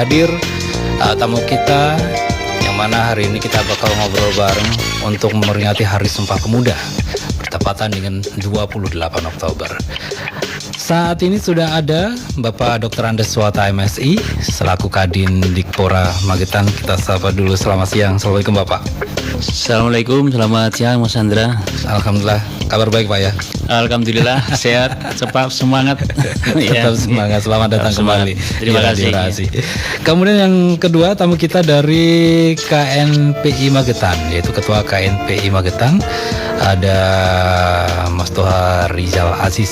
hadir tamu kita, yang mana hari ini kita bakal ngobrol bareng untuk memperingati Hari Sumpah Pemuda bertepatan dengan 28 Oktober. Saat ini sudah ada Bapak Dr. Andes Swata MSI selaku Kadin Dikpora Magetan. Kita sapa dulu. Selamat siang. Assalamualaikum Bapak. Assalamualaikum, selamat siang Mas Andra. Alhamdulillah, kabar baik Pak ya? Alhamdulillah, sehat, cepat, semangat. Tetap semangat, selamat datang kembali. Terima kasih. Kemudian yang kedua, tamu kita dari KNPI Magetan, yaitu Ketua KNPI Magetan, ada Mas Toha Rizal Aziz.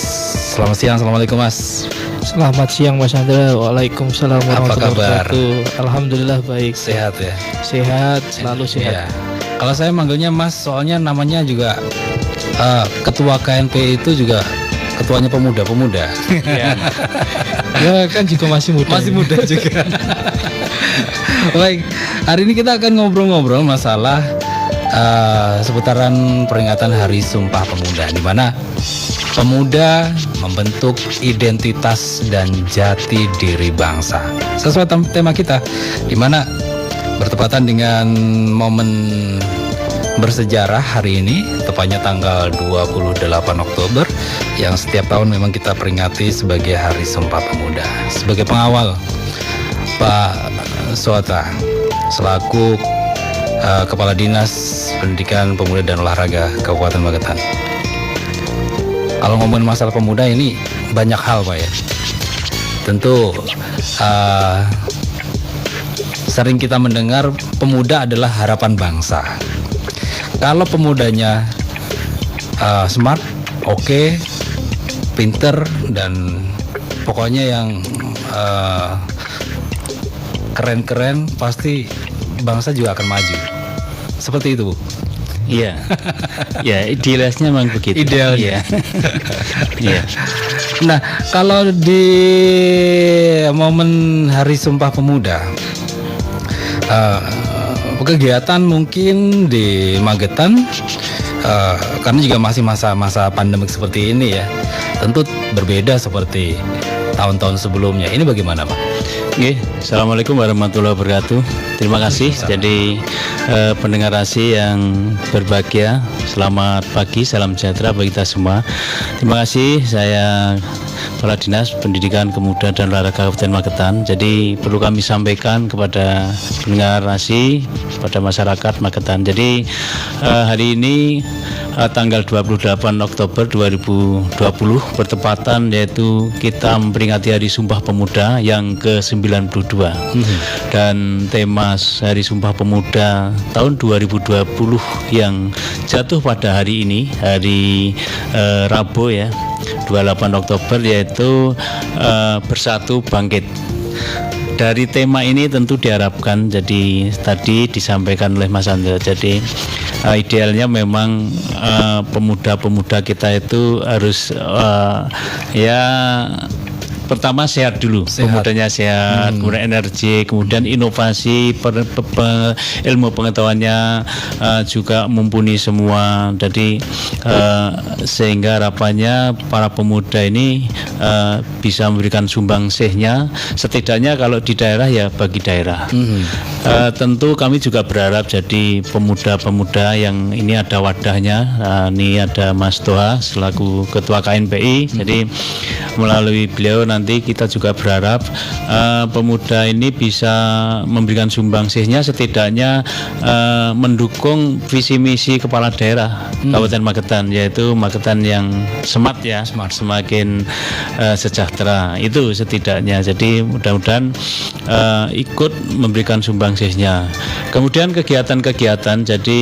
Selamat siang, Assalamualaikum Mas. Selamat siang Mas Andra. Waalaikumsalam warahmatullahi wabarakatuh. Alhamdulillah baik. Sehat ya? Sehat, selalu sehat. Ya. Kalau saya manggilnya Mas, soalnya namanya juga Ketua KNPI itu juga ketuanya pemuda-pemuda. Ya. Ya kan juga masih muda. Masih muda juga. Baik, hari ini kita akan ngobrol-ngobrol masalah seputaran peringatan Hari Sumpah Pemuda, di mana pemuda membentuk identitas dan jati diri bangsa. Sesuai tema kita, di mana bertepatan dengan momen bersejarah hari ini, tepatnya tanggal 28 Oktober, yang setiap tahun memang kita peringati sebagai Hari Sumpah Pemuda. Sebagai pengawal, Pak Swata selaku Kepala Dinas Pendidikan Pemuda dan Olahraga Kabupaten Magetan. Kalau ngomongin masalah pemuda ini banyak hal Pak ya. Tentu sering kita mendengar pemuda adalah harapan bangsa. Kalau pemudanya smart, oke, pinter, dan pokoknya yang keren-keren, pasti bangsa juga akan maju. Seperti itu Bu. Iya. Ya, idealnya memang begitu. Idealnya. Iya. Nah, kalau di momen Hari Sumpah Pemuda, kegiatan mungkin di Magetan, karena juga masih masa pandemik seperti ini ya, tentu berbeda seperti tahun-tahun sebelumnya. Ini bagaimana Pak? Oke, Assalamualaikum warahmatullahi wabarakatuh. Terima kasih. Jadi pendengar ASI yang berbahagia, selamat pagi, salam sejahtera bagi kita semua. Terima kasih. Saya Kepala Dinas Pendidikan Pemuda dan Olahraga Kabupaten Magetan. Jadi perlu kami sampaikan kepada pendengar ASI, pada masyarakat Magetan. Jadi hari ini tanggal 28 Oktober 2020 bertepatan, yaitu kita memperingati Hari Sumpah Pemuda yang ke-92. Dan tema Hari Sumpah Pemuda tahun 2020 yang jatuh pada hari ini, hari Rabu ya, 28 Oktober, yaitu Bersatu Bangkit. Dari tema ini tentu diharapkan, jadi tadi disampaikan oleh Mas Andra, jadi idealnya memang pemuda-pemuda kita itu harus ya pertama sehat dulu, pemudanya sehat, kemudian energi, kemudian inovasi, ilmu pengetahuannya juga mumpuni semua. Jadi sehingga harapannya para pemuda ini bisa memberikan sumbangsihnya, setidaknya kalau di daerah ya bagi daerah. Tentu kami juga berharap jadi pemuda-pemuda yang ini ada wadahnya. Ini ada Mas Toha selaku Ketua KNPI. Jadi melalui beliau nanti kita juga berharap pemuda ini bisa memberikan sumbangsihnya, setidaknya mendukung visi misi kepala daerah Kabupaten Magetan, yaitu Magetan yang smart ya, semakin sejahtera, itu setidaknya. Jadi mudah-mudahan ikut memberikan sumbangsihnya. Kemudian kegiatan-kegiatan, jadi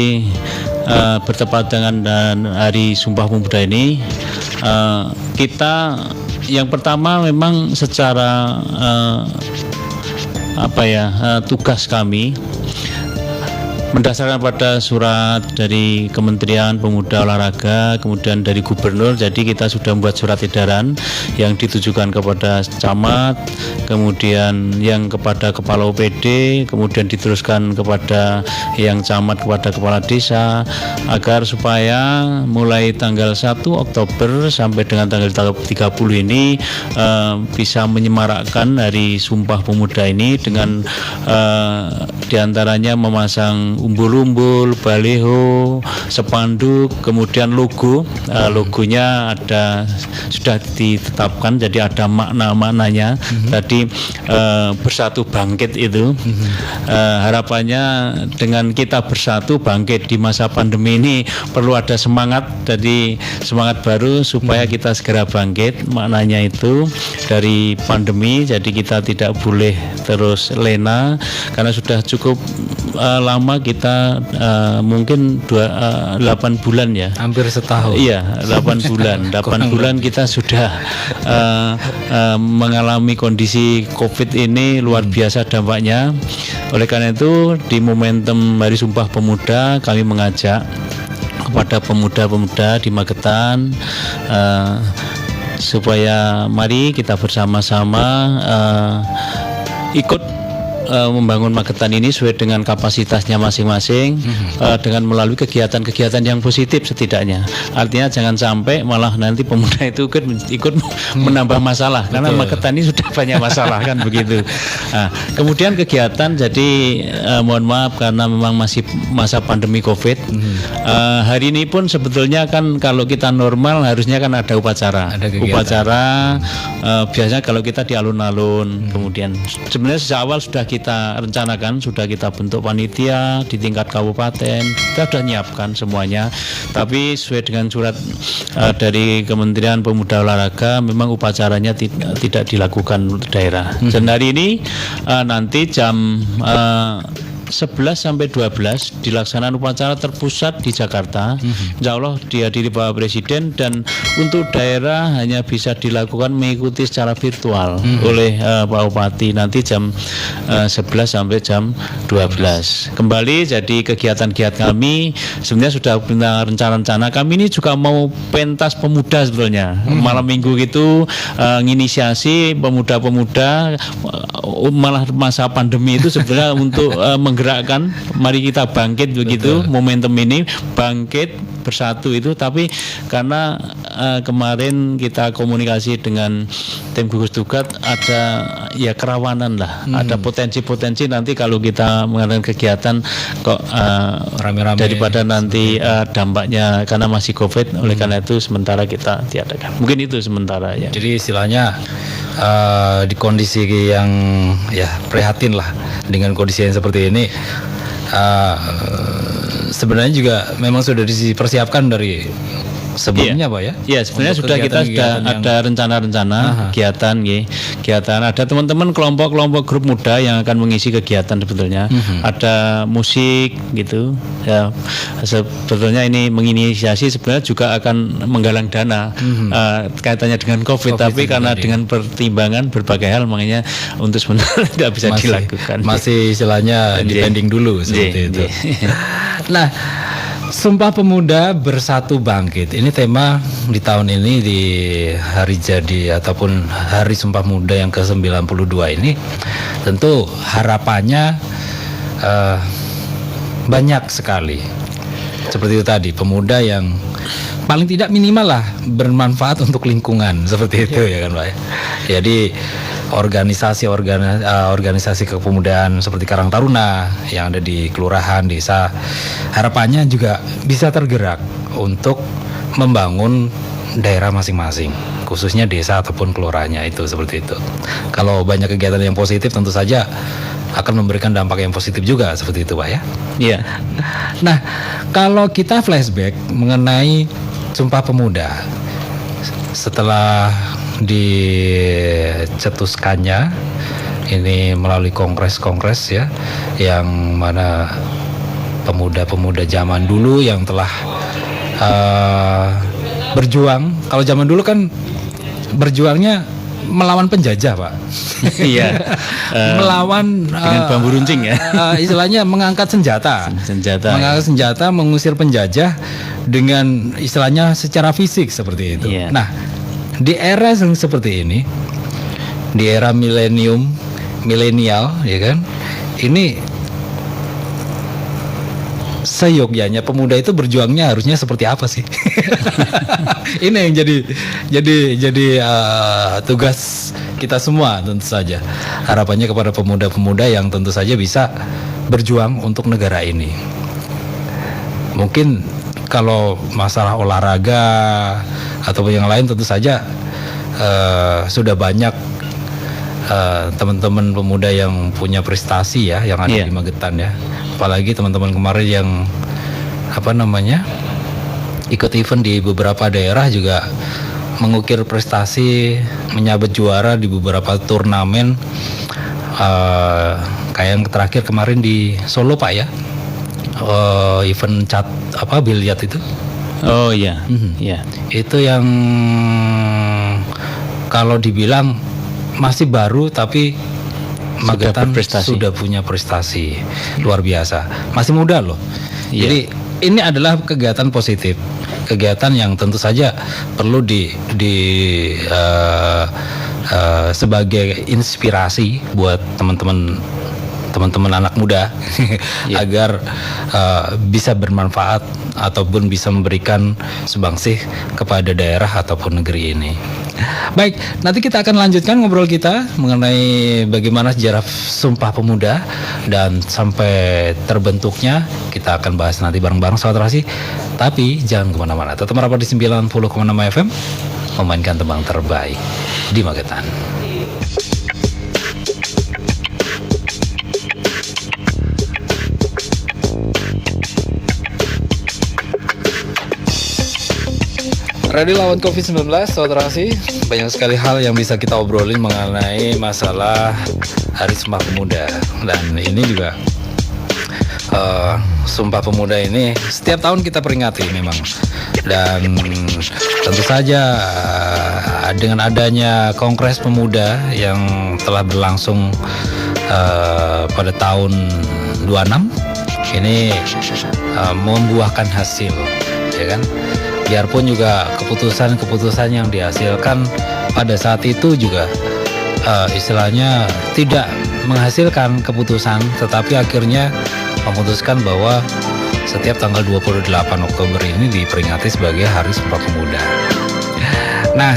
bertepatan dengan Hari Sumpah Pemuda ini, kita yang pertama memang secara tugas kami Berdasarkan pada surat dari Kementerian Pemuda Olahraga, kemudian dari Gubernur, jadi kita sudah membuat surat edaran yang ditujukan kepada camat, kemudian yang kepada kepala OPD, kemudian diteruskan kepada yang camat, kepada kepala desa, agar supaya mulai tanggal 1 Oktober sampai dengan tanggal 30 ini bisa menyemarakkan Hari Sumpah Pemuda ini dengan diantaranya memasang umbul-umbul, baliho, spanduk, kemudian logo. Logonya sudah ditetapkan, jadi ada makna-maknanya. Tadi bersatu bangkit itu. Harapannya dengan kita bersatu bangkit di masa pandemi ini perlu ada semangat, jadi semangat baru supaya kita segera bangkit. Maknanya itu dari pandemi, jadi kita tidak boleh terus lena karena sudah cukup lama kita mungkin 8 bulan ya, hampir setahun. Iya, 8 bulan. 8 bulan kita sudah mengalami kondisi COVID ini luar biasa dampaknya. Oleh karena itu di momentum Hari Sumpah Pemuda kami mengajak kepada pemuda-pemuda di Magetan supaya mari kita bersama-sama ikut membangun Magetan ini sesuai dengan kapasitasnya masing-masing, dengan melalui kegiatan-kegiatan yang positif setidaknya. Artinya jangan sampai malah nanti pemuda itu ikut menambah masalah. Karena Magetan ini sudah banyak masalah kan begitu. Nah, kemudian kegiatan, jadi mohon maaf karena memang masih masa pandemi COVID. Hari ini pun sebetulnya kan kalau kita normal harusnya kan ada upacara. Biasanya kalau kita di alun-alun, kemudian sebenarnya sejak awal sudah kita rencanakan, sudah kita bentuk panitia di tingkat kabupaten, kita sudah nyiapkan semuanya. Tapi sesuai dengan surat dari Kementerian Pemuda Olahraga, memang upacaranya tidak dilakukan untuk daerah. Dan hari ini nanti jam 11 sampai 12 dilaksanakan upacara terpusat di Jakarta. Insya Allah dihadiri Bapak Presiden, dan untuk daerah hanya bisa dilakukan mengikuti secara virtual oleh Pak Bupati nanti jam 11 sampai jam 12. Kembali, jadi kegiatan-kegiatan kami sebenarnya sudah punya rencana-rencana. Kami ini juga mau pentas pemuda sebetulnya. Malam minggu gitu nginisiasi pemuda-pemuda, malah masa pandemi itu sebenarnya untuk menggerakkan, mari kita bangkit begitu. Betul. Momentum ini bangkit bersatu itu, tapi karena kemarin kita komunikasi dengan tim gugus tugas, ada ya kerawanan lah, ada potensi-potensi nanti kalau kita mengadakan kegiatan kok rame-rame daripada nanti dampaknya karena masih COVID. Oleh karena itu sementara kita tiadakan. Mungkin itu sementara ya. Jadi istilahnya di kondisi yang ya prihatin lah dengan kondisi yang seperti ini, sebenarnya juga memang sudah dipersiapkan dari sebelumnya, Pak ya? Iya, sebenarnya sudah kita ada rencana-rencana kegiatan. Ada teman-teman kelompok grup muda yang akan mengisi kegiatan sebetulnya. Ada musik gitu. Ya, sebetulnya ini menginisiasi sebenarnya juga akan menggalang dana kaitannya dengan COVID, tapi karena dengan pertimbangan berbagai hal makanya untuk sementara tidak bisa dilakukan. Masih istilahnya dipending dulu seperti itu. Nah, Sumpah Pemuda Bersatu Bangkit, ini tema di tahun ini, di hari jadi ataupun Hari Sumpah Pemuda yang ke-92 ini. Tentu harapannya banyak sekali. Seperti itu tadi, pemuda yang paling tidak minimal lah bermanfaat untuk lingkungan, seperti itu ya kan Pak. Jadi organisasi kepemudaan seperti Karang Taruna yang ada di kelurahan, desa, harapannya juga bisa tergerak untuk membangun daerah masing-masing, khususnya desa ataupun kelurahannya itu, seperti itu. Kalau banyak kegiatan yang positif tentu saja akan memberikan dampak yang positif juga, seperti itu Pak ya. Iya. Nah, kalau kita flashback mengenai Sumpah Pemuda setelah dicetuskannya ini melalui kongres ya, yang mana pemuda-pemuda zaman dulu yang telah berjuang. Kalau zaman dulu kan berjuangnya melawan penjajah, Pak. Iya. Melawan Dengan bambu runcing ya. Istilahnya mengangkat senjata. Mengangkat senjata, mengusir penjajah dengan istilahnya secara fisik seperti itu. Iya. Nah, di era yang seperti ini, di era milenial, ya kan? Ini seyogyanya pemuda itu berjuangnya harusnya seperti apa sih? Ini yang jadi tugas kita semua tentu saja. Harapannya kepada pemuda-pemuda yang tentu saja bisa berjuang untuk negara ini. Mungkin kalau masalah olahraga ataupun yang lain tentu saja sudah banyak teman-teman pemuda yang punya prestasi ya, yang ada di Magetan ya. Apalagi teman-teman kemarin yang ikut event di beberapa daerah juga mengukir prestasi, menyabet juara di beberapa turnamen. Kayak yang terakhir kemarin di Solo, Pak ya, event biliar itu. Oh iya, iya. Itu yang kalau dibilang masih baru tapi Magetan sudah punya prestasi luar biasa. Masih muda loh. Jadi ini adalah kegiatan positif, kegiatan yang tentu saja perlu sebagai inspirasi buat teman-teman anak muda agar bisa bermanfaat ataupun bisa memberikan subangsih kepada daerah ataupun negeri ini. Baik, nanti kita akan lanjutkan ngobrol kita mengenai bagaimana sejarah Sumpah Pemuda dan sampai terbentuknya. Kita akan bahas nanti bareng-bareng Sahabat Terasi. Tapi jangan kemana-mana, tetap merapat di 90,6 FM, memainkan tembang terbaik di Magetan. Radio lawan COVID-19, Saudara Terasi. Banyak sekali hal yang bisa kita obrolin mengenai masalah Hari Sumpah Pemuda. Dan ini juga Sumpah Pemuda ini setiap tahun kita peringati memang. Dan tentu saja dengan adanya Kongres Pemuda yang telah berlangsung pada tahun 26 ini membuahkan hasil, ya kan? Biarpun juga keputusan-keputusan yang dihasilkan pada saat itu juga istilahnya tidak menghasilkan keputusan, tetapi akhirnya memutuskan bahwa setiap tanggal 28 Oktober ini diperingati sebagai Hari Sumpah Pemuda. Nah,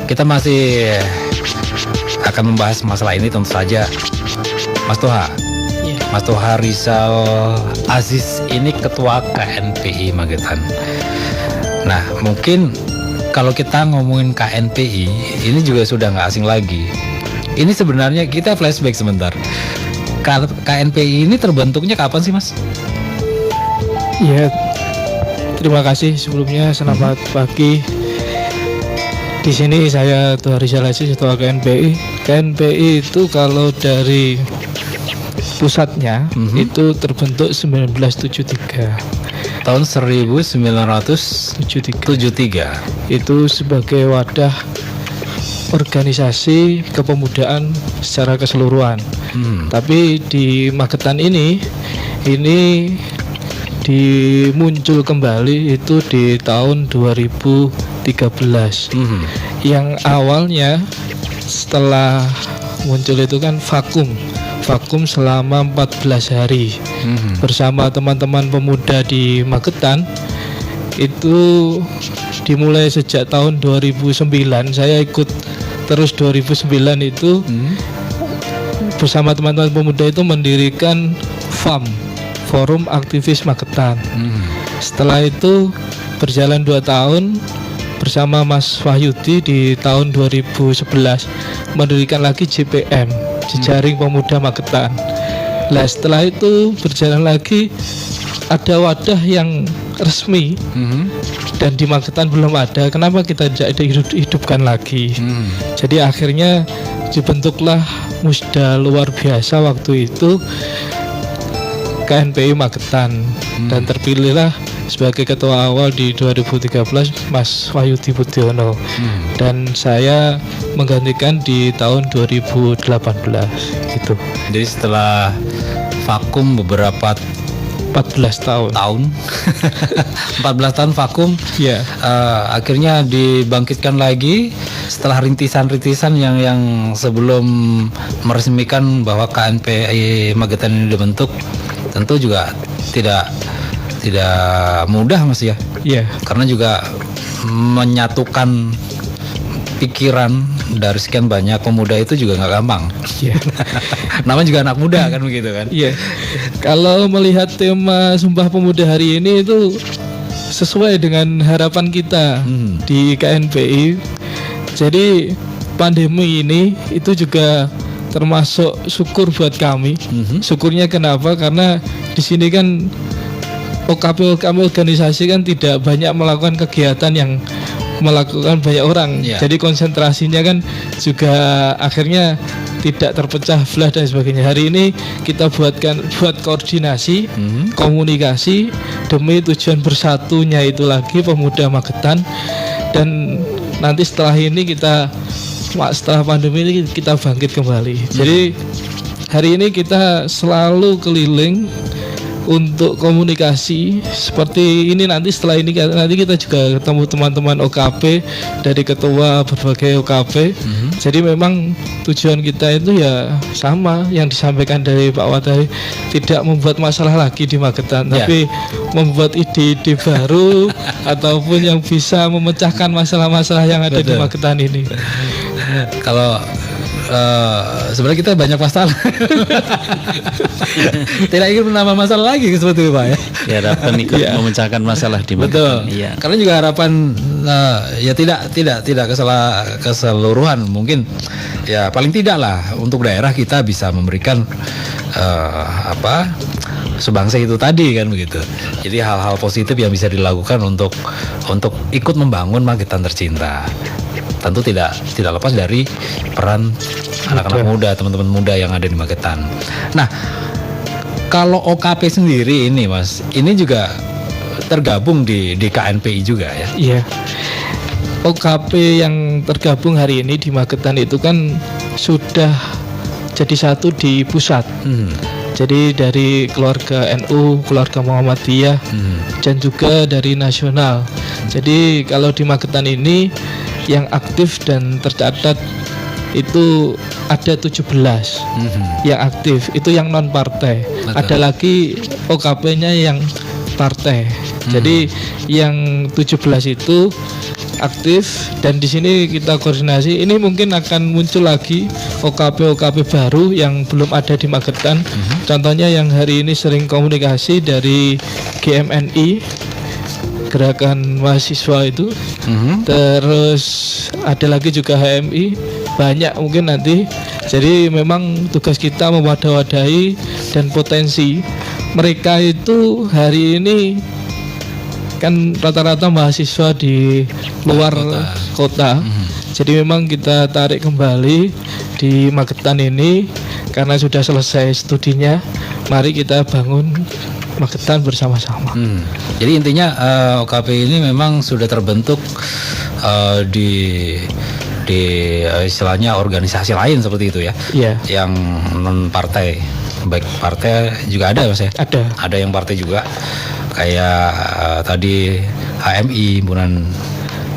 kita masih akan membahas masalah ini tentu saja, Mas Toha. Mas Toha Rizal Aziz ini ketua KNPI Magetan. Nah, mungkin kalau kita ngomongin KNPI ini juga sudah nggak asing lagi. Ini sebenarnya kita flashback sebentar. KNPI ini terbentuknya kapan sih, Mas? Ya, terima kasih sebelumnya. Selamat pagi. Di sini saya Toha Rizal Aziz, ketua KNPI. KNPI itu kalau dari pusatnya itu terbentuk 1973. Tahun 1973. Itu sebagai wadah organisasi kepemudaan secara keseluruhan. Tapi di Magetan ini dimuncul kembali itu di tahun 2013. Yang awalnya setelah muncul itu kan vakum selama 14 hari bersama teman-teman pemuda di Magetan. Itu dimulai sejak tahun 2009. Saya ikut terus 2009 itu bersama teman-teman pemuda itu mendirikan FAM, Forum Aktivis Magetan. Setelah itu berjalan 2 tahun bersama Mas Wahyudi di tahun 2011 mendirikan lagi JPM, Jejaring Pemuda Magetan. Nah, setelah itu berjalan lagi ada wadah yang resmi dan di Magetan belum ada. Kenapa kita tidak hidupkan lagi? Jadi akhirnya dibentuklah musda luar biasa waktu itu KNPI Magetan dan terpilihlah sebagai ketua awal di 2013 Mas Wahyudi Budiono, dan saya menggantikan di tahun 2018 gitu. Jadi setelah vakum beberapa 14 tahun. 14 tahun vakum, Ya. akhirnya dibangkitkan lagi setelah rintisan-rintisan yang sebelum meresmikan bahwa KNPI Magetan ini dibentuk, tentu juga tidak mudah Mas ya, Ya. karena juga menyatukan pikiran dari sekian banyak pemuda itu juga nggak gampang. Ya. Namanya juga anak muda kan begitu kan. Iya. Kalau melihat tema Sumpah Pemuda hari ini itu sesuai dengan harapan kita di KNPI. Jadi pandemi ini itu juga termasuk syukur buat kami. Syukurnya kenapa? Karena di sini kan OKP organisasi kan tidak banyak melakukan kegiatan yang melakukan banyak orang. Ya. Jadi konsentrasinya kan juga akhirnya tidak terpecah belah dan sebagainya. Hari ini kita buat koordinasi, komunikasi demi tujuan bersatunya itu lagi pemuda Magetan. Dan nanti setelah pandemi ini kita bangkit kembali. Jadi hari ini kita selalu keliling untuk komunikasi seperti ini. Nanti setelah ini nanti kita juga ketemu teman-teman OKP dari ketua berbagai OKP. Jadi memang tujuan kita itu ya sama yang disampaikan dari Pak Wadai, tidak membuat masalah lagi di Magetan, tapi membuat ide-ide baru ataupun yang bisa memecahkan masalah-masalah yang ada di Magetan ini. Kalau sebenarnya kita banyak masalah. Tidak ingin menambah masalah lagi seperti itu Pak ya. Ya, harapan ikut memecahkan masalah di Magetan. Betul. Iya. Karena juga harapan ya tidak keseluruhan, mungkin ya paling tidak lah untuk daerah kita bisa memberikan sebangsa itu tadi kan begitu. Jadi hal-hal positif yang bisa dilakukan untuk ikut membangun Magetan tercinta. Tentu tidak lepas dari peran anak-anak muda, teman-teman muda yang ada di Magetan. Nah, kalau OKP sendiri ini Mas, ini juga tergabung di KNPI juga ya? Iya. OKP yang tergabung hari ini di Magetan itu kan sudah jadi satu di pusat. Jadi dari keluarga NU, keluarga Muhammadiyah, dan juga dari nasional. Jadi kalau di Magetan ini yang aktif dan tercatat itu ada 17 yang aktif, itu yang non partai. Ada lagi OKP-nya yang partai. Jadi yang 17 itu aktif, dan di sini kita koordinasi. Ini mungkin akan muncul lagi OKP baru yang belum ada di Magetan. Contohnya yang hari ini sering komunikasi dari GMNI, Gerakan Mahasiswa itu. Terus ada lagi juga HMI, banyak mungkin nanti. Jadi memang tugas kita mewadah-wadahi dan potensi mereka itu hari ini kan rata-rata mahasiswa di luar kota. Jadi memang kita tarik kembali di Magetan ini karena sudah selesai studinya. Mari kita bangun Magetan bersama-sama. Jadi intinya OKP ini memang sudah terbentuk di istilahnya organisasi lain seperti itu ya. Iya. Yang non partai, baik partai juga ada Mas ya. Ada yang partai juga. Kayak tadi HMI, Himpunan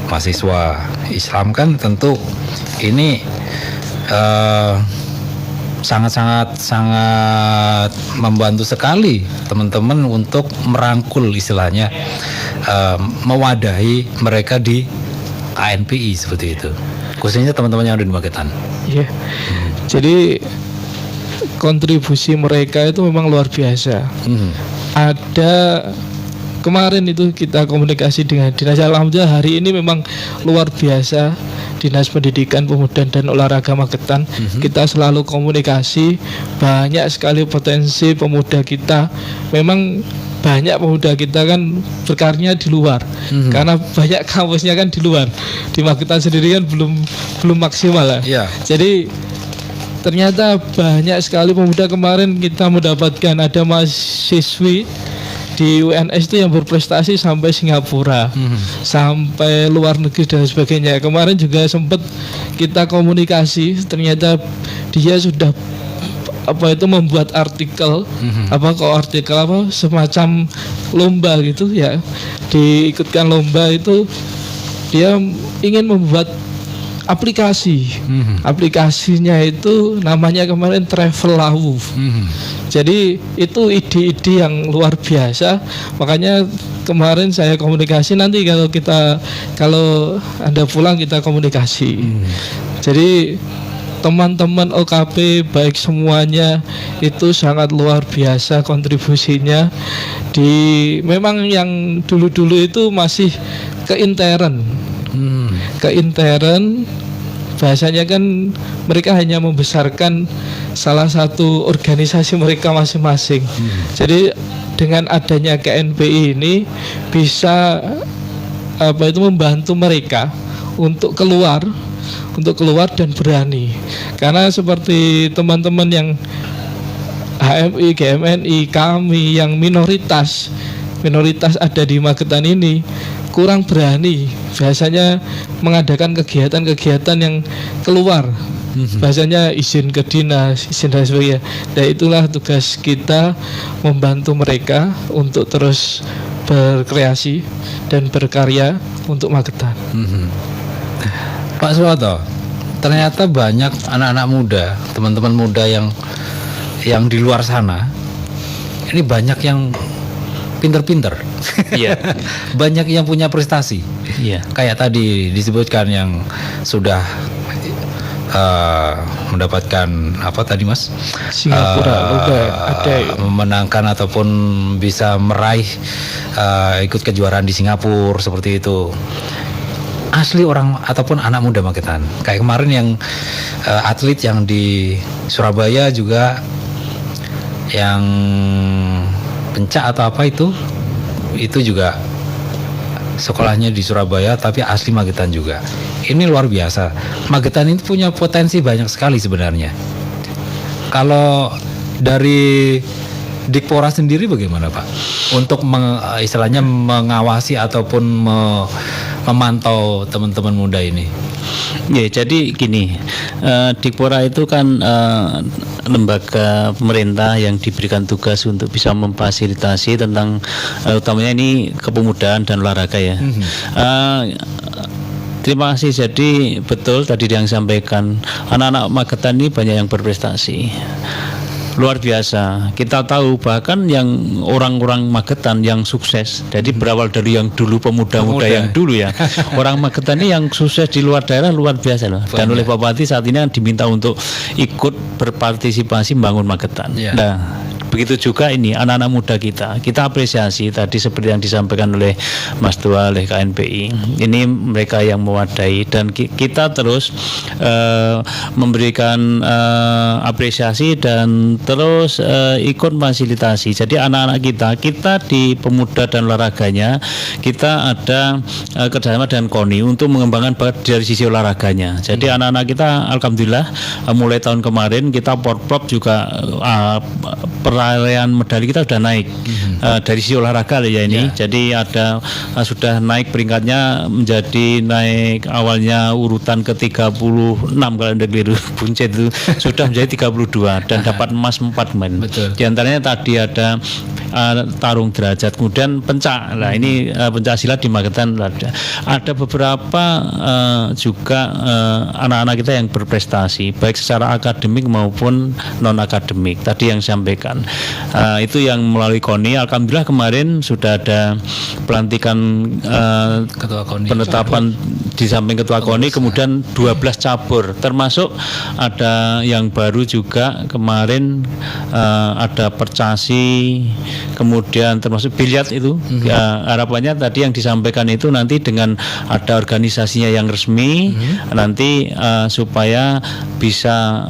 Mahasiswa Islam kan tentu ini sangat membantu sekali teman-teman untuk merangkul istilahnya, mewadahi mereka di KNPI seperti itu, khususnya teman-teman yang ada di Magetan. Iya. Jadi kontribusi mereka itu memang luar biasa. Ada kemarin itu kita komunikasi dengan dinas, alhamdulillah hari ini memang luar biasa. Dinas Pendidikan, Pemuda dan Olahraga Magetan, kita selalu komunikasi. Banyak sekali potensi pemuda kita. Memang banyak pemuda kita kan berkarya di luar, karena banyak kampusnya kan di luar. Di Magetan sendiri kan belum maksimal lah. Jadi ternyata banyak sekali pemuda. Kemarin kita mendapatkan ada mahasiswi di UNS itu yang berprestasi sampai Singapura, sampai luar negeri dan sebagainya. Kemarin juga sempat kita komunikasi, ternyata dia sudah membuat artikel semacam lomba gitu ya, diikutkan lomba itu. Dia ingin membuat aplikasinya itu namanya kemarin Travelau. Jadi itu ide-ide yang luar biasa. Makanya kemarin saya komunikasi, nanti kalau Anda pulang kita komunikasi. Jadi teman-teman OKP baik semuanya itu sangat luar biasa kontribusinya. Memang yang dulu-dulu itu masih keintern, bahasanya kan mereka hanya membesarkan salah satu organisasi mereka masing-masing. Jadi dengan adanya KNPI ini bisa membantu mereka untuk keluar dan berani. Karena seperti teman-teman yang HMI, GMNI, kami yang minoritas ada di Magetan ini kurang berani biasanya mengadakan kegiatan-kegiatan yang keluar, bahasanya izin ke dinas, izin dan sebagainya. Dan itulah tugas kita, membantu mereka untuk terus berkreasi dan berkarya untuk Magetan. Pak Suwoto, ternyata banyak anak-anak muda, teman-teman muda yang di luar sana ini banyak yang pinter-pinter. Iya. Banyak yang punya prestasi. Iya. Kayak tadi disebutkan yang sudah mendapatkan apa tadi Mas? Singapura ada memenangkan ataupun bisa meraih ikut kejuaraan di Singapura seperti itu. Asli orang ataupun anak muda Magetan. Kayak kemarin yang atlet yang di Surabaya juga yang pencak atau apa itu juga sekolahnya di Surabaya tapi asli Magetan juga. Ini luar biasa. Magetan itu punya potensi banyak sekali sebenarnya. Kalau dari Dikpora sendiri bagaimana Pak? Untuk istilahnya mengawasi ataupun memantau teman-teman muda ini. Ya, jadi gini, Dikpora itu kan lembaga pemerintah yang diberikan tugas untuk bisa memfasilitasi tentang utamanya ini kepemudaan dan olahraga ya. Terima kasih. Jadi betul tadi yang disampaikan, anak-anak Magetan ini banyak yang berprestasi. Luar biasa. Kita tahu bahkan yang orang-orang Magetan yang sukses. Jadi berawal dari yang dulu pemuda-pemuda yang dulu ya. Orang Magetan ini yang sukses di luar daerah luar biasa loh. Dan oleh Pak Bupati saat ini diminta untuk ikut berpartisipasi membangun Magetan. Nah, begitu juga ini anak-anak muda kita apresiasi tadi seperti yang disampaikan oleh Mas Tua, oleh KNPI. Ini mereka yang mewadai dan kita terus memberikan apresiasi dan terus ikut fasilitasi. Jadi anak-anak kita di pemuda dan olahraganya kita ada kerjasama dengan KONI untuk mengembangkan dari sisi olahraganya. Jadi anak-anak kita alhamdulillah mulai tahun kemarin kita porprov juga perayaan medali kita sudah naik dari sisi olahraga ya ini. Jadi ada sudah naik peringkatnya menjadi naik awalnya urutan ke 36 kalau Anda keliru buncit itu sudah menjadi 32 dan dapat emas 4 main. Di antaranya tadi ada tarung derajat, kemudian pencak. Nah ini pencak silat di Magetan ada beberapa juga anak-anak kita yang berprestasi baik secara akademik maupun non akademik. Tadi yang disampaikan itu yang melalui KONI. Alhamdulillah kemarin sudah ada pelantikan Ketua KONI, penetapan di samping Ketua KONI, kemudian 12 cabur termasuk ada yang baru juga kemarin ada percasi, kemudian termasuk biliar itu. Harapannya tadi yang disampaikan itu nanti dengan ada organisasinya yang resmi nanti supaya bisa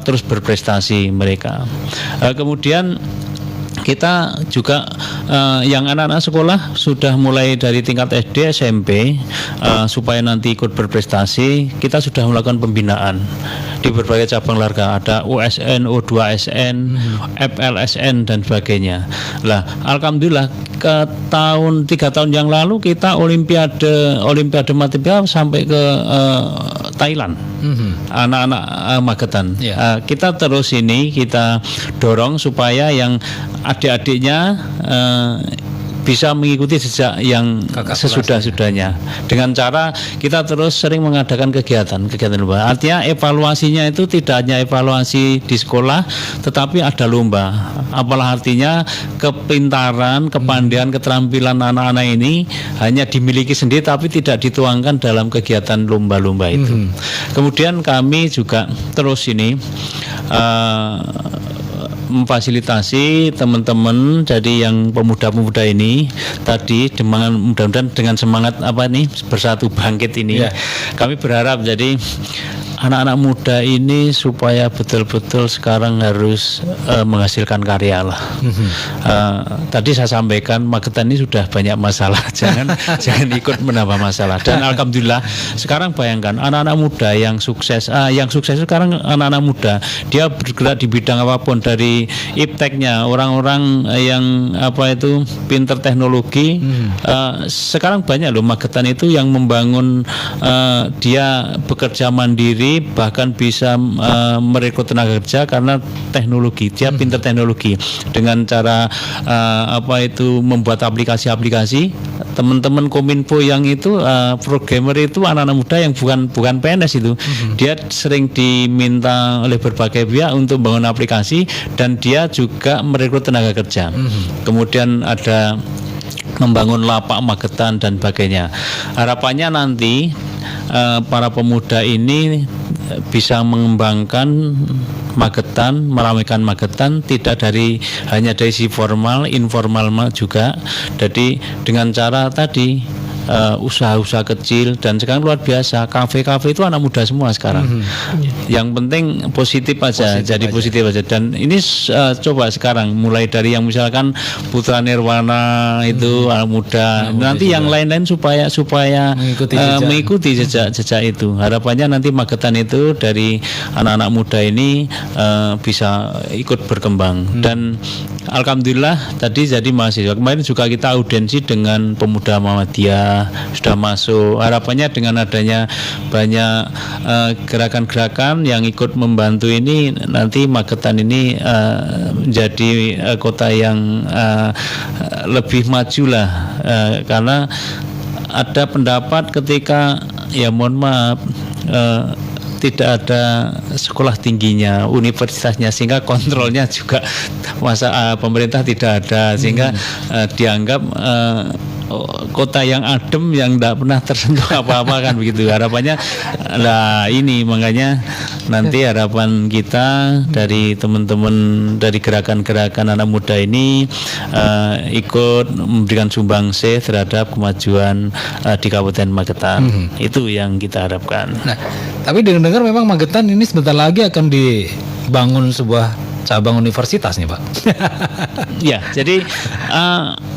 terus berprestasi mereka. Kemudian kita juga yang anak-anak sekolah sudah mulai dari tingkat SD, SMP, supaya nanti ikut berprestasi, kita sudah melakukan pembinaan di berbagai cabang olahraga. Ada USN, U2SN, FLSN dan sebagainya. Lah, alhamdulillah ke 3 tahun yang lalu kita Olimpiade matematika sampai ke Thailand. Anak-anak Magetan. Kita terus ini kita dorong supaya yang adik-adiknya bisa mengikuti jejak yang sesudah-sudahnya dengan cara kita terus sering mengadakan kegiatan lomba. Artinya evaluasinya itu tidak hanya evaluasi di sekolah, tetapi ada lomba. Apalah artinya kepintaran, kepandaian, keterampilan anak-anak ini hanya dimiliki sendiri tapi tidak dituangkan dalam kegiatan lomba-lomba itu. Kemudian kami juga terus ini memfasilitasi teman-teman jadi yang pemuda-pemuda ini tadi dengan mudah-mudahan dengan semangat bersatu bangkit ini kami berharap jadi anak-anak muda ini supaya betul-betul sekarang harus menghasilkan karya lah. Tadi saya sampaikan Magetan ini sudah banyak masalah, jangan ikut menambah masalah. Dan alhamdulillah sekarang bayangkan anak-anak muda yang sukses sekarang anak-anak muda dia bergerak di bidang apapun, dari ipteknya orang-orang yang pinter teknologi. Sekarang banyak loh Magetan itu yang membangun, dia bekerja mandiri bahkan bisa merekrut tenaga kerja karena teknologi. Dia pintar teknologi dengan cara membuat aplikasi-aplikasi. Teman-teman Kominfo yang itu programmer itu anak-anak muda yang bukan PNS itu. Dia sering diminta oleh berbagai pihak untuk bangun aplikasi dan dia juga merekrut tenaga kerja. Kemudian ada membangun lapak Magetan dan sebagainya. Harapannya nanti para pemuda ini bisa mengembangkan Magetan, meramaikan Magetan tidak hanya dari sisi formal, informal juga. Jadi dengan cara tadi usaha-usaha kecil, dan sekarang luar biasa kafe-kafe itu anak muda semua sekarang. Yang penting positif aja, positif aja. Dan ini coba sekarang mulai dari yang misalkan Putra Nirwana itu anak muda, nanti yang lain-lain supaya mengikuti jejak itu. Harapannya nanti Magetan itu dari anak-anak muda ini bisa ikut berkembang. Dan alhamdulillah tadi jadi mahasiswa kemarin juga kita audiensi dengan pemuda Muhammadiyah sudah masuk. Harapannya dengan adanya banyak gerakan-gerakan yang ikut membantu ini, nanti Magetan ini menjadi kota yang lebih maju lah, karena ada pendapat ketika mohon maaf tidak ada sekolah tingginya, universitasnya, sehingga kontrolnya juga pemerintah tidak ada, sehingga dianggap kota yang adem yang tidak pernah tersentuh apa-apa kan begitu. Harapannya ini makanya nanti harapan kita dari teman-teman dari gerakan-gerakan anak muda ini ikut memberikan sumbangsih terhadap kemajuan di Kabupaten Magetan. Itu yang kita harapkan. Nah, tapi dengar-dengar memang Magetan ini sebentar lagi akan dibangun sebuah cabang universitas nih Pak. Ya, jadi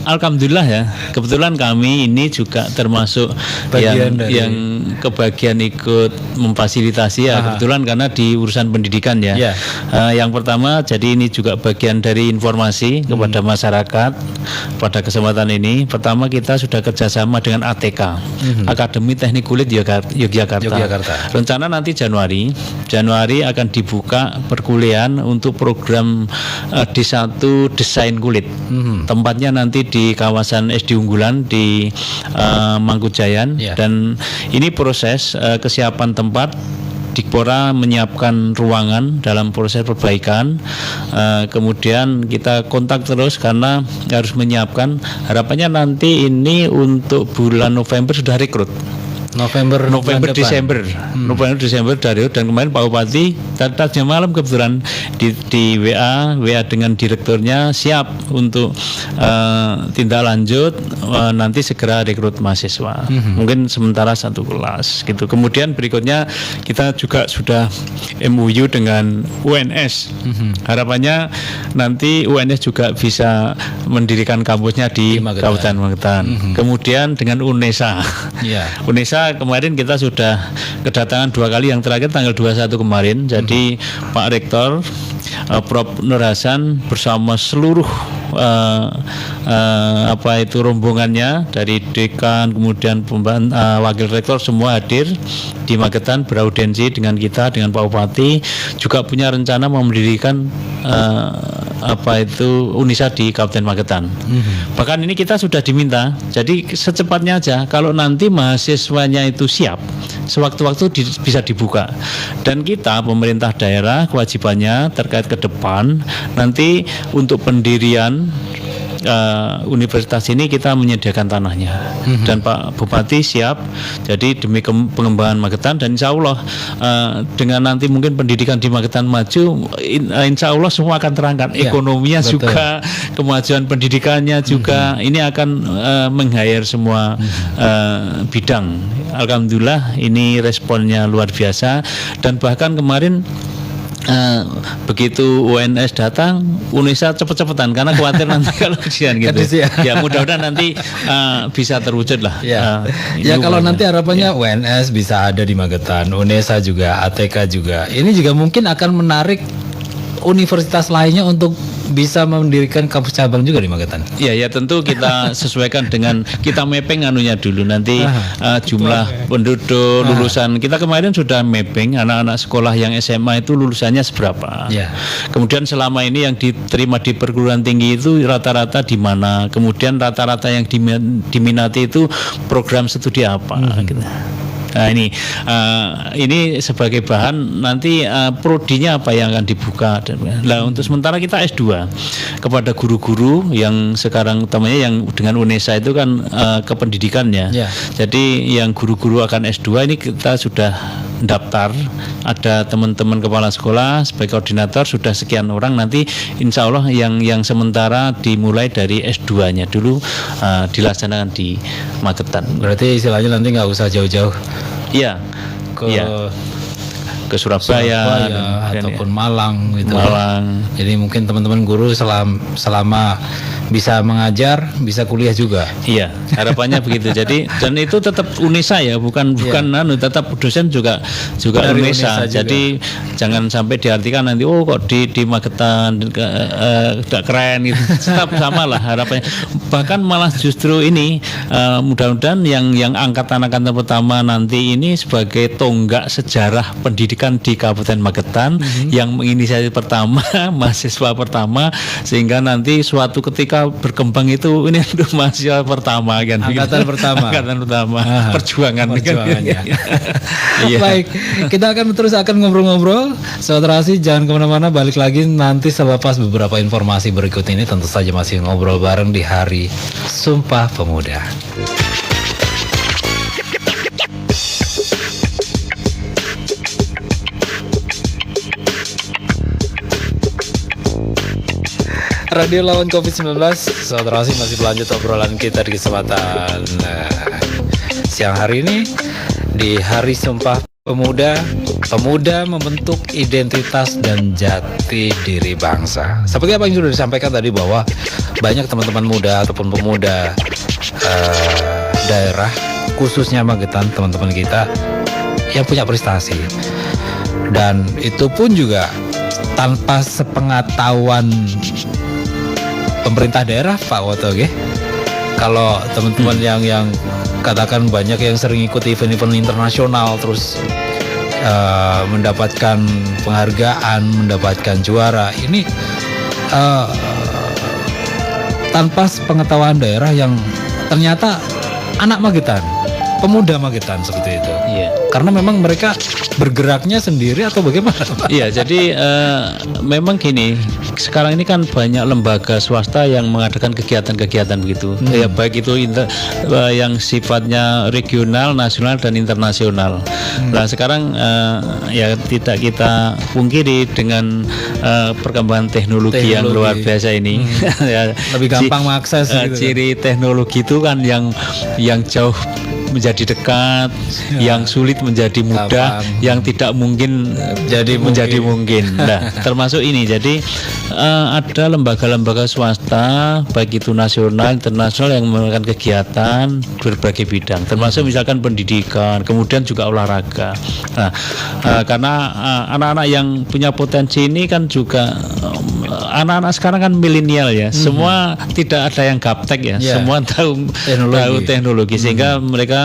alhamdulillah ya, kebetulan kami ini juga termasuk yang kebagian ikut memfasilitasi ya. Kebetulan karena di urusan pendidikan ya. Yang pertama, jadi ini juga bagian dari informasi kepada masyarakat pada kesempatan ini. Pertama, kita sudah kerjasama dengan ATK, Akademi Teknik Kulit Yogyakarta. Rencana nanti Januari akan dibuka perkuliahan untuk program D1 desain kulit. Tempatnya nanti di kawasan SD Unggulan di Mangkujayan. Dan ini proses kesiapan tempat. Dikpora menyiapkan ruangan dalam proses perbaikan. Kemudian kita kontak terus karena harus menyiapkan. Harapannya nanti ini untuk bulan November sudah rekrut. November bulan depan. November Desember dari dan kemarin Pak Bupati tadi malam kebetulan di WA dengan direkturnya siap untuk tindak lanjut nanti segera rekrut mahasiswa. Mungkin sementara 1 kelas gitu. Kemudian berikutnya kita juga sudah MOU dengan UNS. Harapannya nanti UNS juga bisa mendirikan kampusnya di Kabupaten Magetan. Kemudian dengan UNESA. UNESA kemarin kita sudah kedatangan 2 kali, yang terakhir tanggal 21 kemarin. Jadi Pak Rektor Prof Nur Hasan bersama seluruh rombongannya dari dekan, kemudian wakil rektor semua hadir di Magetan beraudiensi dengan kita, dengan Pak Bupati, juga punya rencana mendirikan UNISA di Kabupaten Magetan. Bahkan ini kita sudah diminta, jadi secepatnya aja kalau nanti mahasiswanya itu siap, sewaktu-waktu bisa dibuka. Dan kita pemerintah daerah kewajibannya terkait ke depan nanti untuk pendirian universitas ini kita menyediakan tanahnya dan Pak Bupati siap. Jadi demi pengembangan Magetan, dan insya Allah dengan nanti mungkin pendidikan di Magetan maju, insya Allah semua akan terangkat, ekonominya juga, kemajuan pendidikannya juga, ini akan meng-hire semua bidang. Alhamdulillah ini responnya luar biasa, dan bahkan kemarin begitu UNS datang, UNESA cepet-cepetan karena khawatir nanti kalau kejadian gitu. Ya mudah-mudahan nanti bisa terwujud lah. Kalau nanti harapannya UNS bisa ada di Magetan, UNESA juga, ATK juga. Ini juga mungkin akan menarik universitas lainnya untuk bisa mendirikan kampus cabang juga di Magetan. Ya tentu kita sesuaikan dengan kita mapping anunya dulu nanti jumlah penduduk, lulusan. Kita kemarin sudah mapping anak-anak sekolah yang SMA itu lulusannya seberapa. Kemudian selama ini yang diterima di perguruan tinggi itu rata-rata di mana. Kemudian rata-rata yang diminati itu program studi apa gitu. Nah ini sebagai bahan nanti prodinya apa yang akan dibuka. Nah untuk sementara kita S2 kepada guru-guru yang sekarang utamanya yang dengan UNESA itu kan kependidikannya. Jadi yang guru-guru akan S2 ini kita sudah daftar, ada teman-teman kepala sekolah sebagai koordinator sudah sekian orang. Nanti insya Allah yang sementara dimulai dari S2-nya dulu dilaksanakan di Magetan. Berarti istilahnya nanti nggak usah jauh-jauh. Ke Surabaya ataupun Malang gitu. Jadi mungkin teman-teman guru selama bisa mengajar, bisa kuliah juga. Iya, harapannya begitu. Jadi dan itu tetap UNESA ya, bukan tetap dosen juga UNESA. Jadi jangan sampai diartikan nanti kok di Magetan tidak keren gitu. Tetap sama lah harapannya. Bahkan malah justru ini mudah-mudahan yang angkatan pertama nanti ini sebagai tonggak sejarah pendidikan di Kabupaten Magetan yang menginisiasi pertama, mahasiswa pertama, sehingga nanti suatu ketika berkembang itu ini untuk mahasiswa pertama kan, angkatan pertama perjuangannya. Baik, kita akan ngobrol-ngobrol. Saudara Asi, jangan kemana-mana, balik lagi nanti selepas beberapa informasi berikut ini. Tentu saja masih ngobrol bareng di Hari Sumpah Pemuda. Radio lawan COVID-19, saudara Asi, masih berlanjut obrolan kita di kesempatan siang hari ini di Hari Sumpah Pemuda. Pemuda membentuk identitas dan jati diri bangsa. Seperti apa yang sudah disampaikan tadi, bahwa banyak teman-teman muda ataupun pemuda daerah, khususnya Magetan, teman-teman kita yang punya prestasi, dan itu pun juga tanpa sepengetahuan pemerintah daerah, Pak Woto. Kalau teman-teman yang katakan banyak yang sering ikut event-event internasional, terus mendapatkan penghargaan, mendapatkan juara, ini tanpa pengetahuan daerah yang ternyata anak Magetan pemuda Magetan seperti itu. Iya. Karena memang mereka bergeraknya sendiri atau bagaimana, Pak? Iya, jadi memang gini, sekarang ini kan banyak lembaga swasta yang mengadakan kegiatan-kegiatan begitu, ya baik itu yang sifatnya regional, nasional dan internasional. Nah sekarang ya tidak kita pungkiri dengan perkembangan teknologi yang luar biasa ini, ya, Lebih gampang mengakses gitu. ciri teknologi itu kan yang jauh menjadi dekat, yang sulit menjadi mudah, Gampang. yang tidak mungkin Jadi menjadi mungkin. Nah, termasuk ini. Jadi ada lembaga-lembaga swasta baik itu nasional, internasional yang melakukan kegiatan berbagai bidang, termasuk misalkan pendidikan, kemudian juga olahraga. Nah, karena anak-anak yang punya potensi ini kan juga anak-anak sekarang kan milenial ya, semua tidak ada yang gaptek ya, semua tahu teknologi sehingga mereka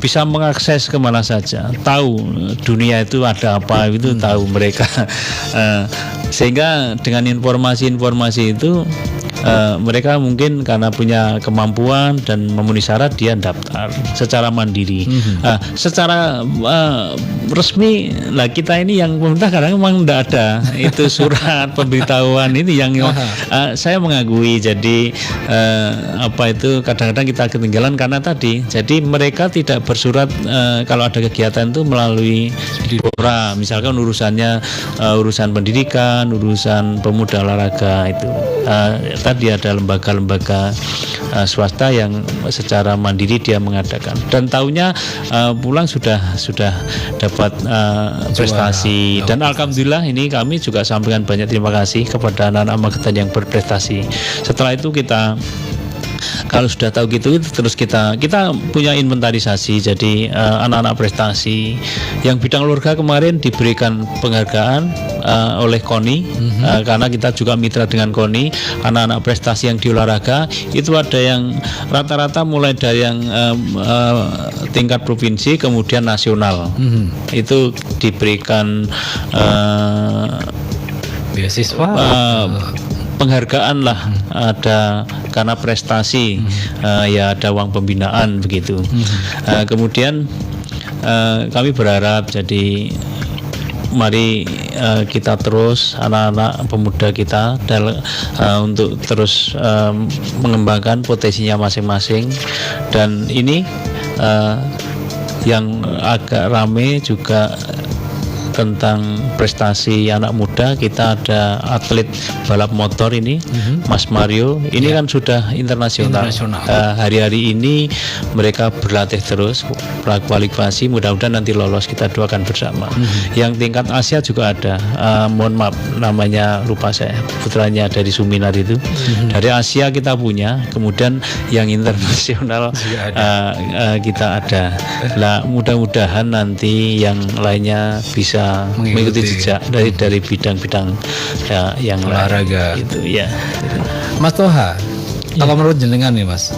bisa mengakses kemana saja, tahu dunia itu ada apa itu tahu mereka. Sehingga dengan informasi-informasi itu mereka mungkin karena punya kemampuan dan memenuhi syarat dia daftar secara mandiri. Secara resmi lah kita ini yang pemerintah kadang memang tidak ada itu surat pemberitahuan ini yang saya mengakui. Jadi apa itu kadang-kadang kita ketinggalan karena tadi. Jadi mereka tidak bersurat kalau ada kegiatan itu melalui Dipora, misalkan urusannya urusan pendidikan, urusan pemuda olahraga itu. Tadi ada lembaga-lembaga swasta yang secara mandiri dia mengadakan dan tahunya pulang sudah dapat prestasi dan alhamdulillah ini kami juga sampaikan banyak terima kasih kepada anak-anak Magetan yang berprestasi. Setelah itu kita kalau sudah tahu gitu terus kita punya inventarisasi. Jadi anak-anak prestasi yang bidang olahraga kemarin diberikan penghargaan oleh KONI karena kita juga mitra dengan KONI. Anak-anak prestasi yang di olahraga itu ada yang rata-rata mulai dari yang tingkat provinsi kemudian nasional. Itu diberikan beasiswa, penghargaan lah, ada karena prestasi, ya ada uang pembinaan begitu. Kemudian kami berharap jadi mari kita terus anak-anak pemuda kita untuk terus mengembangkan potensinya masing-masing. Dan ini yang agak rame juga tentang prestasi anak muda. Kita ada atlet balap motor ini, Mas Mario. Ini kan sudah internasional. Hari-hari ini mereka berlatih terus, kualifikasi. Mudah-mudahan nanti lolos, kita doakan bersama. Yang tingkat Asia juga ada. Mohon maaf, namanya lupa saya. Putranya dari Suminar itu. Dari Asia kita punya. Kemudian yang internasional kita ada. Nah, mudah-mudahan nanti yang lainnya bisa mengikuti jejak dari bidang-bidang yang olahraga itu ya. Mas Toha, kalau menurut jenengan nih Mas,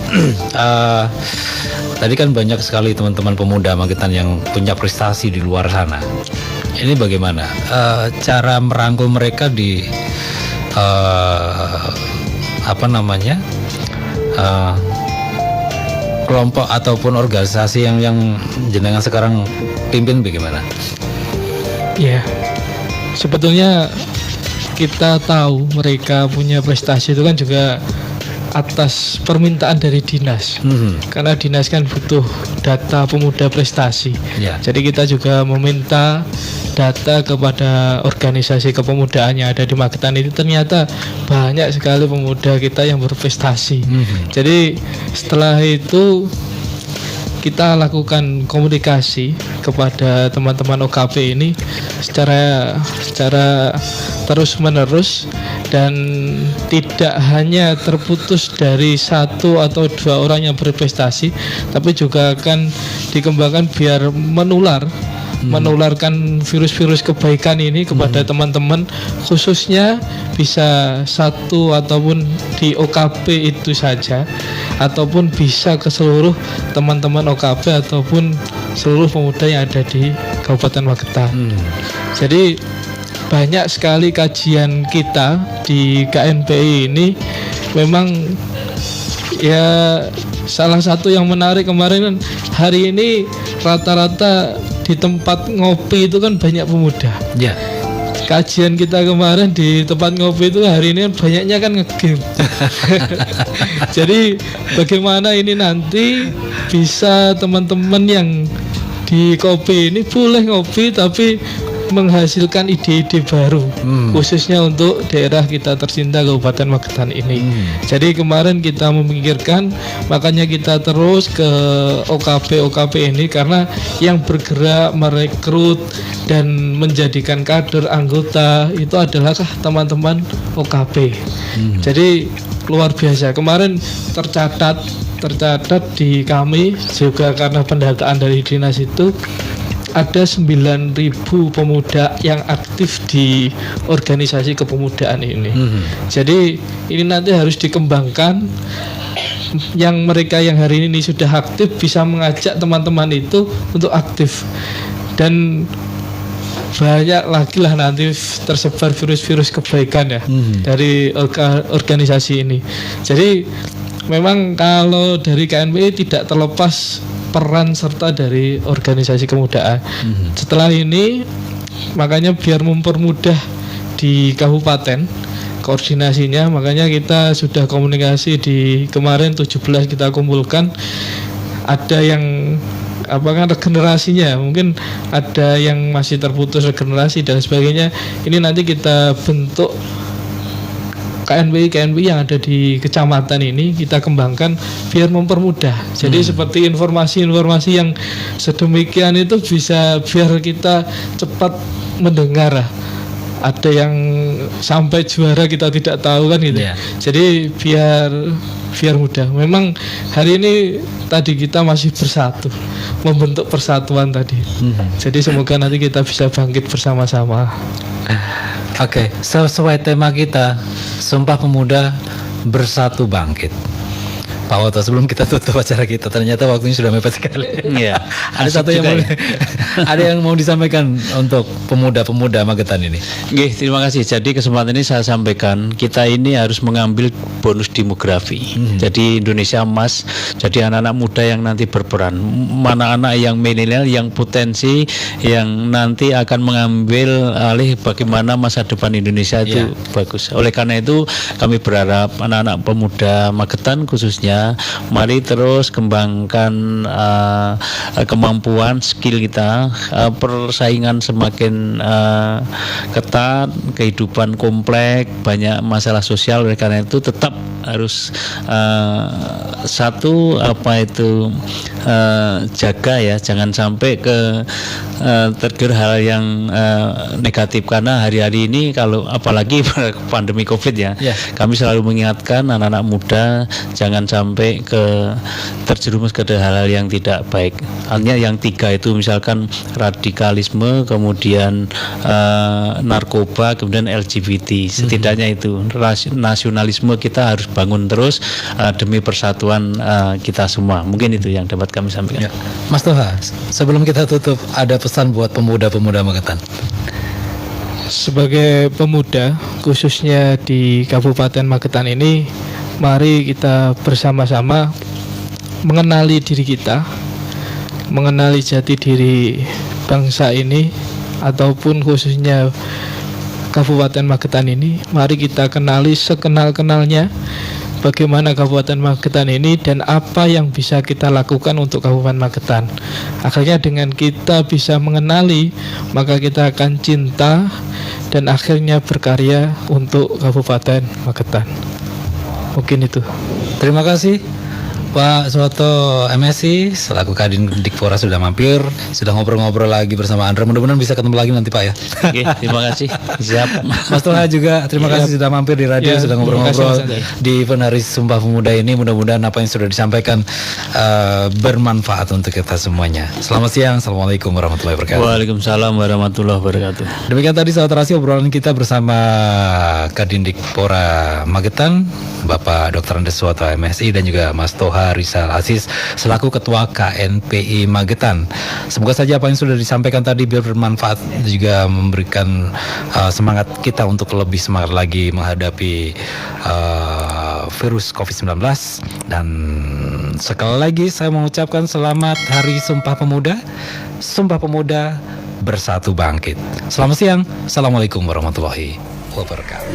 tadi kan banyak sekali teman-teman pemuda Magetan yang punya prestasi di luar sana. Ini bagaimana cara merangkul mereka di kelompok ataupun organisasi yang jenengan sekarang pimpin bagaimana? Ya, sebetulnya kita tahu mereka punya prestasi itu kan juga atas permintaan dari dinas. Karena dinas kan butuh data pemuda prestasi. Jadi kita juga meminta data kepada organisasi kepemudaan yang ada di Magetan. Itu ternyata banyak sekali pemuda kita yang berprestasi. Jadi setelah itu kita lakukan komunikasi kepada teman-teman OKP ini secara terus menerus dan tidak hanya terputus dari satu atau dua orang yang berprestasi, tapi juga akan dikembangkan biar menularkan virus-virus kebaikan ini kepada teman-teman, khususnya bisa satu ataupun di OKP itu saja, ataupun bisa ke seluruh teman-teman OKP ataupun seluruh pemuda yang ada di Kabupaten Magetan. Jadi banyak sekali kajian kita di KNPI ini memang ya salah satu yang menarik kemarin kan, hari ini rata-rata di tempat ngopi itu kan banyak pemuda. Ya. Kajian kita kemarin di tempat ngopi itu hari ini banyaknya kan ngegame. Jadi bagaimana ini nanti bisa teman-teman yang di kopi ini boleh ngopi tapi menghasilkan ide-ide baru, khususnya untuk daerah kita tercinta Kabupaten Magetan ini. Jadi kemarin kita memikirkan, makanya kita terus ke OKP ini karena yang bergerak merekrut dan menjadikan kader anggota itu adalah teman-teman OKP. Jadi luar biasa. Kemarin tercatat di kami juga karena pendataan dari dinas itu ada 9.000 pemuda yang aktif di organisasi kepemudaan ini. Jadi ini nanti harus dikembangkan. Yang mereka yang hari ini sudah aktif bisa mengajak teman-teman itu untuk aktif. Dan banyak lagi lah nanti tersebar virus-virus kebaikan ya dari organisasi ini. Jadi memang kalau dari KNPI tidak terlepas peran serta dari organisasi kemudaan. Setelah ini makanya biar mempermudah di kabupaten koordinasinya, makanya kita sudah komunikasi di kemarin 17 kita kumpulkan. Ada yang kan regenerasinya, mungkin ada yang masih terputus regenerasi dan sebagainya. Ini nanti kita bentuk KNPI yang ada di kecamatan ini kita kembangkan biar mempermudah. Jadi seperti informasi-informasi yang sedemikian itu bisa biar kita cepat mendengar. Ada yang sampai juara kita tidak tahu kan gitu. Jadi biar mudah. Memang hari ini tadi kita masih bersatu, membentuk persatuan tadi. Jadi semoga nanti kita bisa bangkit bersama-sama. Oke, sesuai tema kita, Sumpah Pemuda Bersatu Bangkit. Pak Woto, sebelum kita tutup acara kita, ternyata waktunya sudah mepet sekali. Iya. Ada satu yang ada yang mau disampaikan untuk pemuda-pemuda Magetan ini. Oke, terima kasih. Jadi kesempatan ini saya sampaikan, kita ini harus mengambil bonus demografi. Jadi Indonesia emas, jadi anak-anak muda yang nanti berperan. Mana anak yang milenial, yang potensi, yang nanti akan mengambil alih bagaimana masa depan Indonesia itu bagus. Oleh karena itu kami berharap anak-anak pemuda Magetan khususnya, mari terus kembangkan kemampuan skill kita. Persaingan semakin ketat, kehidupan kompleks, banyak masalah sosial. Oleh karena itu tetap harus jaga ya, jangan sampai tergerus hal yang negatif. Karena hari-hari ini kalau apalagi pandemi COVID ya, kami selalu mengingatkan anak-anak muda jangan sampai terjerumus ke hal-hal yang tidak baik. Hanya yang 3 itu misalkan radikalisme, kemudian narkoba, kemudian LGBT. Setidaknya itu nasionalisme kita harus bangun terus demi persatuan kita semua. Mungkin itu yang dapat kami sampaikan. Mas Toha, sebelum kita tutup, ada pesan buat pemuda-pemuda Magetan. Sebagai pemuda khususnya di Kabupaten Magetan ini, mari kita bersama-sama mengenali diri kita, mengenali jati diri bangsa ini ataupun khususnya Kabupaten Magetan ini. Mari kita kenali sekenal-kenalnya bagaimana Kabupaten Magetan ini dan apa yang bisa kita lakukan untuk Kabupaten Magetan. Akhirnya dengan kita bisa mengenali, maka kita akan cinta dan akhirnya berkarya untuk Kabupaten Magetan. Mungkin itu. Terima kasih Pak Suwoto MSI selaku Kadin Dikpora sudah mampir, sudah ngobrol-ngobrol lagi bersama Andra. Mudah-mudahan bisa ketemu lagi nanti Pak ya. Oke, terima kasih. Siap. Mas Toha juga terima kasih sudah mampir di radio, sudah ngobrol-ngobrol di Penaris Sumpah Pemuda ini. Mudah-mudahan apa yang sudah disampaikan bermanfaat untuk kita semuanya. Selamat siang. Assalamualaikum warahmatullahi wabarakatuh. Waalaikumsalam warahmatullahi wabarakatuh. Demikian tadi sahabat Terasi obrolan kita bersama Kadin Dikpora Magetan, Bapak Dr. Andes Suwoto MSI dan juga Mas Toha Bapak Rizal Aziz selaku Ketua KNPI Magetan. Semoga saja apa yang sudah disampaikan tadi biar bermanfaat, juga memberikan semangat kita untuk lebih semangat lagi menghadapi virus COVID-19. Dan sekali lagi saya mengucapkan selamat Hari Sumpah Pemuda. Sumpah Pemuda bersatu bangkit. Selamat siang. Assalamualaikum warahmatullahi wabarakatuh.